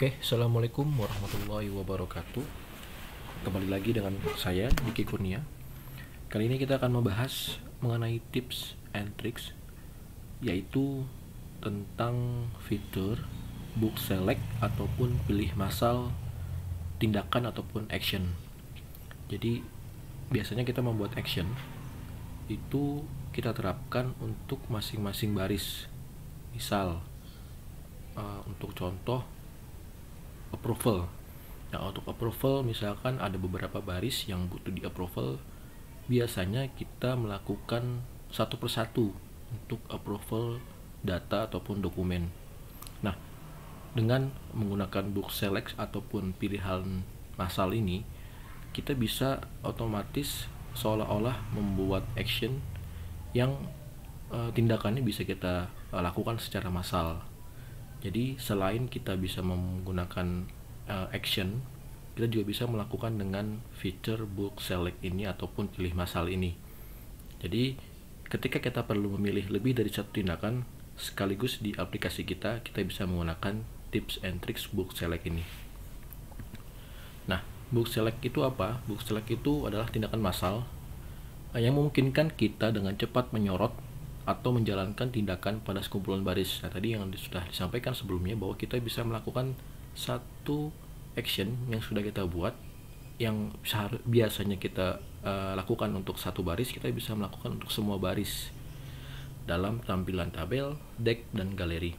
Oke, Assalamualaikum warahmatullahi wabarakatuh. Kembali lagi dengan saya, Diki Kurnia. Kali ini kita akan membahas mengenai tips and tricks, yaitu tentang fitur book select ataupun pilih massal, tindakan ataupun action. Jadi biasanya kita membuat action itu kita terapkan untuk masing-masing baris. Misal untuk contoh approval. Nah, untuk approval misalkan ada beberapa baris yang butuh di approval, biasanya kita melakukan satu persatu untuk approval data ataupun dokumen. Nah, dengan menggunakan book select ataupun pilihan massal ini, kita bisa otomatis seolah-olah membuat action yang tindakannya bisa kita lakukan secara massal. Jadi selain kita bisa menggunakan action, kita juga bisa melakukan dengan fitur book select ini ataupun pilih massal ini. Jadi ketika kita perlu memilih lebih dari satu tindakan sekaligus di aplikasi kita bisa menggunakan tips and tricks book select ini. Nah, book select itu apa? Book select itu adalah tindakan massal yang memungkinkan kita dengan cepat menyorot atau menjalankan tindakan pada sekumpulan baris. Nah, tadi yang sudah disampaikan sebelumnya bahwa kita bisa melakukan satu action yang sudah kita buat, yang biasanya kita lakukan untuk satu baris, kita bisa melakukan untuk semua baris dalam tampilan tabel, deck, dan galeri.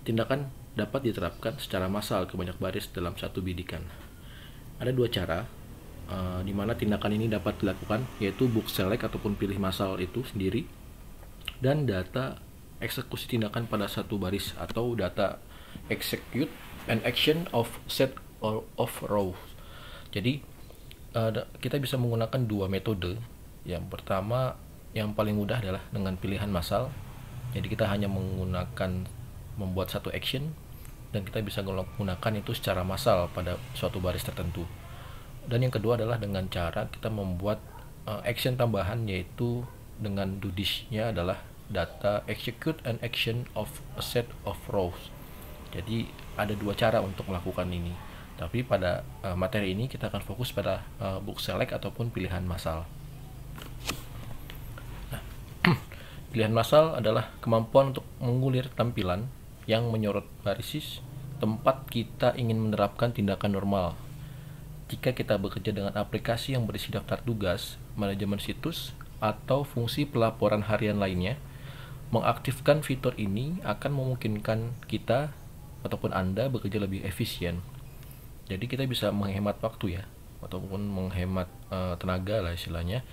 Tindakan dapat diterapkan secara massal ke banyak baris dalam satu bidikan. Ada dua cara di mana tindakan ini dapat dilakukan, yaitu book select ataupun pilih massal itu sendiri, dan data eksekusi tindakan pada satu baris atau data execute an action of set of rows. Jadi kita bisa menggunakan dua metode. Yang pertama, yang paling mudah adalah dengan pilihan massal. Jadi kita hanya membuat satu action dan kita bisa menggunakan itu secara massal pada suatu baris tertentu. Dan yang kedua adalah dengan cara kita membuat action tambahan, yaitu dengan dudishnya adalah data execute an action of a set of rows. Jadi ada dua cara untuk melakukan ini. Tapi pada materi ini kita akan fokus pada book select ataupun pilihan massal. Nah, pilihan massal adalah kemampuan untuk mengulir tampilan yang menyorot baris tempat kita ingin menerapkan tindakan normal. Jika kita bekerja dengan aplikasi yang berisi daftar tugas, manajemen situs, atau fungsi pelaporan harian lainnya, mengaktifkan fitur ini akan memungkinkan kita ataupun Anda bekerja lebih efisien. Jadi kita bisa menghemat waktu ya, ataupun menghemat tenaga lah istilahnya.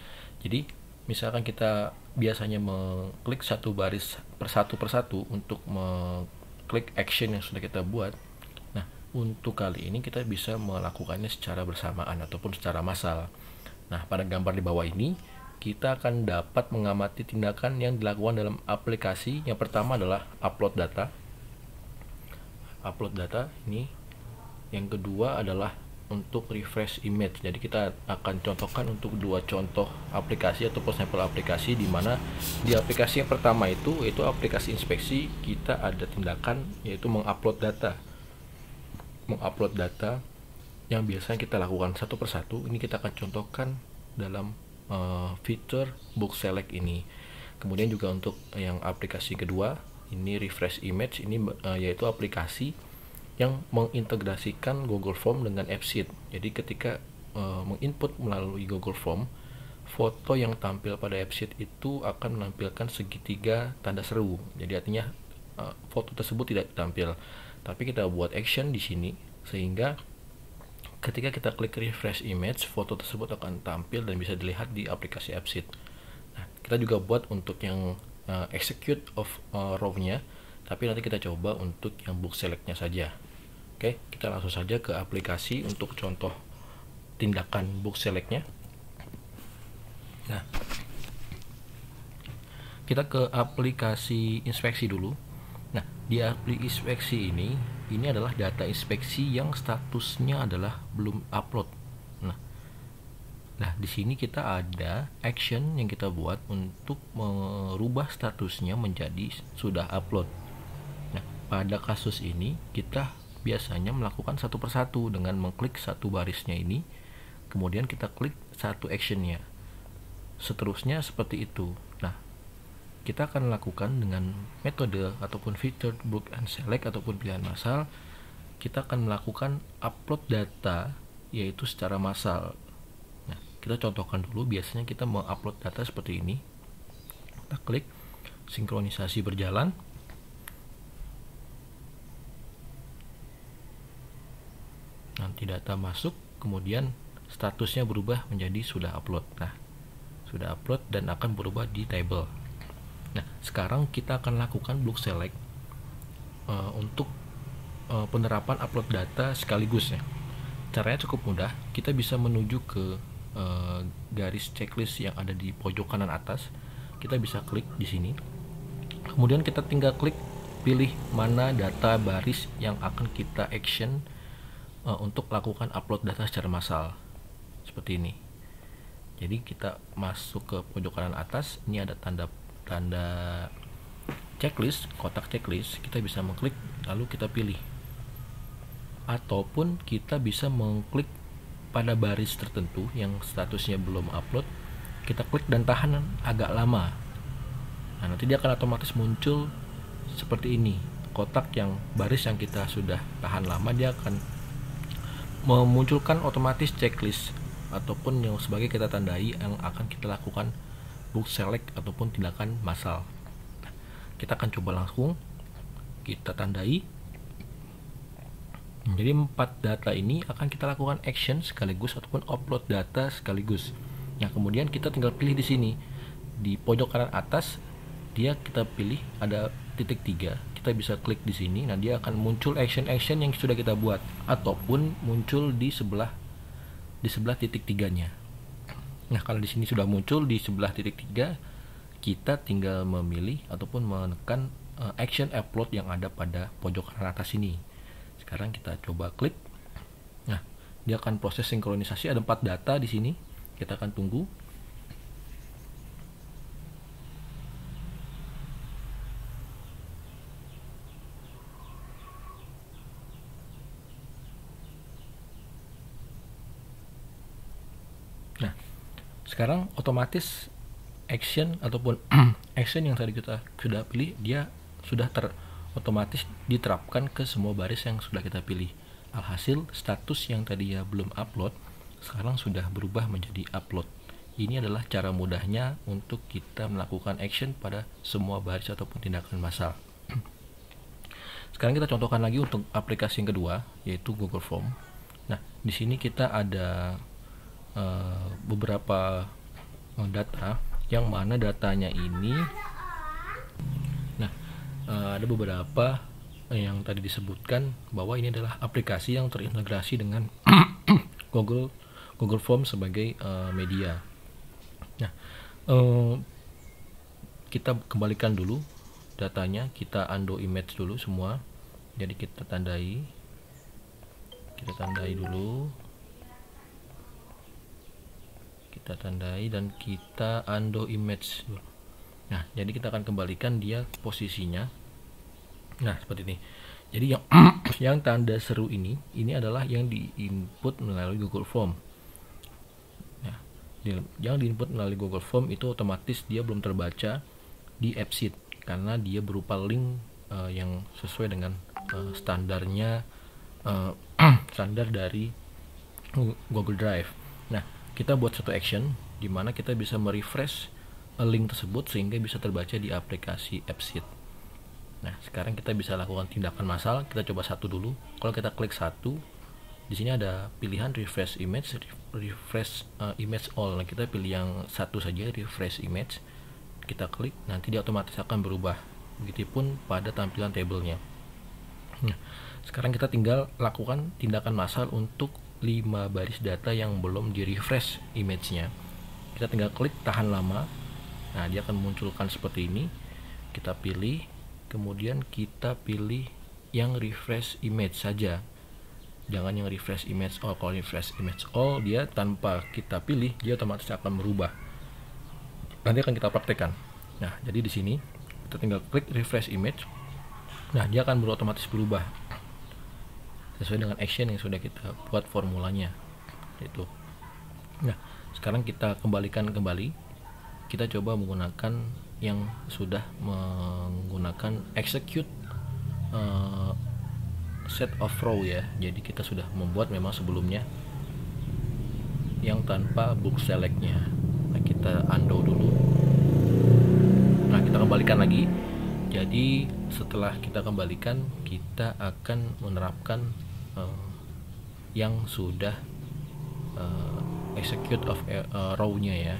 Jadi misalkan kita biasanya mengklik satu baris persatu untuk mengklik action yang sudah kita buat. Nah, untuk kali ini kita bisa melakukannya secara bersamaan ataupun secara massal. Nah, pada gambar di bawah ini kita akan dapat mengamati tindakan yang dilakukan dalam aplikasi. Yang pertama adalah upload data ini. Yang kedua adalah untuk refresh image. Jadi kita akan contohkan untuk dua contoh aplikasi ataupun sampel aplikasi, di mana di aplikasi yang pertama itu aplikasi inspeksi, kita ada tindakan yaitu mengupload data yang biasanya kita lakukan satu persatu. Ini kita akan contohkan dalam fitur book select ini. Kemudian juga untuk yang aplikasi kedua ini refresh image, ini yaitu aplikasi yang mengintegrasikan Google Form dengan AppSheet. Jadi ketika menginput melalui Google Form, foto yang tampil pada AppSheet itu akan menampilkan segitiga tanda seru. Jadi artinya foto tersebut tidak tampil, tapi kita buat action di sini sehingga ketika kita klik refresh image, foto tersebut akan tampil dan bisa dilihat di aplikasi AppSheet. Nah, kita juga buat untuk yang execute of row-nya, tapi nanti kita coba untuk yang book select-nya saja. Oke, kita langsung saja ke aplikasi untuk contoh tindakan book select-nya. Nah, kita ke aplikasi inspeksi dulu. Nah, di aplikasi inspeksi ini adalah data inspeksi yang statusnya adalah belum upload. Nah, di sini kita ada action yang kita buat untuk merubah statusnya menjadi sudah upload. Nah, pada kasus ini kita biasanya melakukan satu persatu dengan mengklik satu barisnya ini, kemudian kita klik satu actionnya. Seterusnya seperti itu. Nah, kita akan lakukan dengan metode ataupun featured book and select ataupun pilihan massal. Kita akan melakukan upload data yaitu secara massal. Nah, kita contohkan dulu. Biasanya kita mengupload data seperti ini. Kita klik sinkronisasi berjalan. Nanti data masuk, kemudian statusnya berubah menjadi sudah upload. Nah, sudah upload dan akan berubah di table. Nah, sekarang kita akan lakukan block select untuk penerapan upload data sekaligus ya. Caranya cukup mudah. Kita bisa menuju ke garis checklist yang ada di pojok kanan atas. Kita bisa klik di sini. Kemudian kita tinggal klik pilih mana data baris yang akan kita action untuk lakukan upload data secara massal. Seperti ini. Jadi kita masuk ke pojok kanan atas. Ini ada tanda checklist, kotak checklist. Kita bisa mengklik lalu kita pilih. Ataupun kita bisa mengklik pada baris tertentu yang statusnya belum upload. Kita klik dan tahan agak lama. Nah, nanti dia akan otomatis muncul seperti ini. Kotak yang baris yang kita sudah tahan lama, dia akan memunculkan otomatis checklist ataupun yang sebagai kita tandai yang akan kita lakukan book select ataupun tindakan massal. Kita akan coba langsung kita tandai. Jadi 4 data ini akan kita lakukan action sekaligus ataupun upload data sekaligus. Nah, kemudian kita tinggal pilih di sini di pojok kanan atas. Dia kita pilih ada titik 3. Kita bisa klik di sini. Nah, dia akan muncul action-action yang sudah kita buat ataupun muncul di sebelah titik 3-nya. Nah, kalau di sini sudah muncul di sebelah titik 3, kita tinggal memilih ataupun menekan action upload yang ada pada pojok kanan atas ini. Sekarang kita coba klik. Nah, dia akan proses sinkronisasi. Ada 4 data di sini. Kita akan tunggu. Nah, sekarang otomatis action ataupun action yang tadi kita sudah pilih, dia sudah otomatis diterapkan ke semua baris yang sudah kita pilih. Alhasil status yang tadi ya belum upload sekarang sudah berubah menjadi upload. Ini adalah cara mudahnya untuk kita melakukan action pada semua baris ataupun tindakan massal. Sekarang kita contohkan lagi untuk aplikasi yang kedua, yaitu Google Form. Nah, di sini kita ada beberapa data, yang mana datanya ini ada beberapa yang tadi disebutkan bahwa ini adalah aplikasi yang terintegrasi dengan Google Form sebagai media. Nah, kita kembalikan dulu datanya, kita undo image dulu semua. Jadi kita tandai dulu, kita tandai dan kita undo image. Nah, jadi kita akan kembalikan dia posisinya. Nah, seperti ini. Jadi yang tanda seru ini adalah yang diinput melalui Google Form. Nah, yang diinput melalui Google Form itu otomatis dia belum terbaca di AppSheet karena dia berupa link yang sesuai dengan standarnya standar dari Google Drive. Nah, kita buat satu action di mana kita bisa merefresh link tersebut sehingga bisa terbaca di aplikasi AppSheet. Nah, sekarang kita bisa lakukan tindakan massal. Kita coba satu dulu. Kalau kita klik satu, di sini ada pilihan refresh image, refresh image all. Nah, kita pilih yang satu saja, refresh image. Kita klik, nanti dia otomatis akan berubah. Begitupun pada tampilan tabelnya. Nah, sekarang kita tinggal lakukan tindakan massal untuk 5 baris data yang belum di refresh image-nya. Kita tinggal klik tahan lama. Nah, dia akan munculkan seperti ini. Kita pilih, kemudian kita pilih yang refresh image saja, jangan yang refresh image all. Kalau refresh image all, dia tanpa kita pilih dia otomatis akan berubah. Nanti akan kita praktekkan. Nah, jadi di sini kita tinggal klik refresh image. Nah, dia akan otomatis berubah. sesuai dengan action yang sudah kita buat formulanya itu. Nah, sekarang kita kembalikan kembali. Kita coba menggunakan yang sudah menggunakan execute set of row ya. Jadi kita sudah membuat memang sebelumnya yang tanpa book selectnya. Nah, kita undo dulu. Nah, kita kembalikan lagi. Jadi setelah kita kembalikan, kita akan menerapkan yang sudah execute of row-nya ya.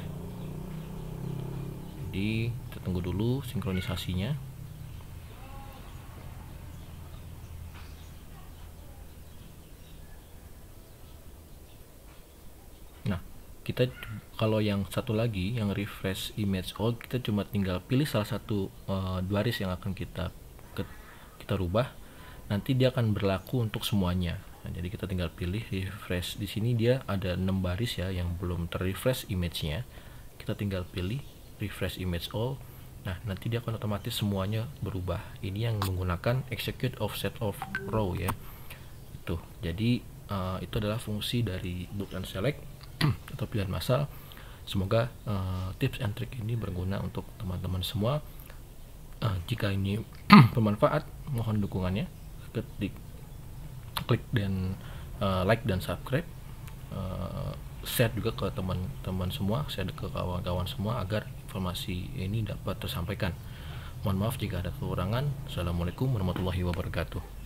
Jadi kita tunggu dulu sinkronisasinya. Nah, kita kalau yang satu lagi yang refresh image all, kita cuma tinggal pilih salah satu baris yang akan kita rubah. Nanti dia akan berlaku untuk semuanya. Nah, jadi kita tinggal pilih refresh. Di sini dia ada 6 baris ya yang belum terrefresh image-nya. Kita tinggal pilih refresh image all. Nah, nanti dia akan otomatis semuanya berubah. Ini yang menggunakan execute of set of row ya. Itu. Jadi itu adalah fungsi dari book and select atau pilihan massal. Semoga tips and trick ini berguna untuk teman-teman semua. Jika ini bermanfaat, mohon dukungannya. Klik dan like dan subscribe. Share juga ke teman-teman semua, share ke kawan-kawan semua agar informasi ini dapat tersampaikan. Mohon maaf jika ada kekurangan. Assalamualaikum warahmatullahi wabarakatuh.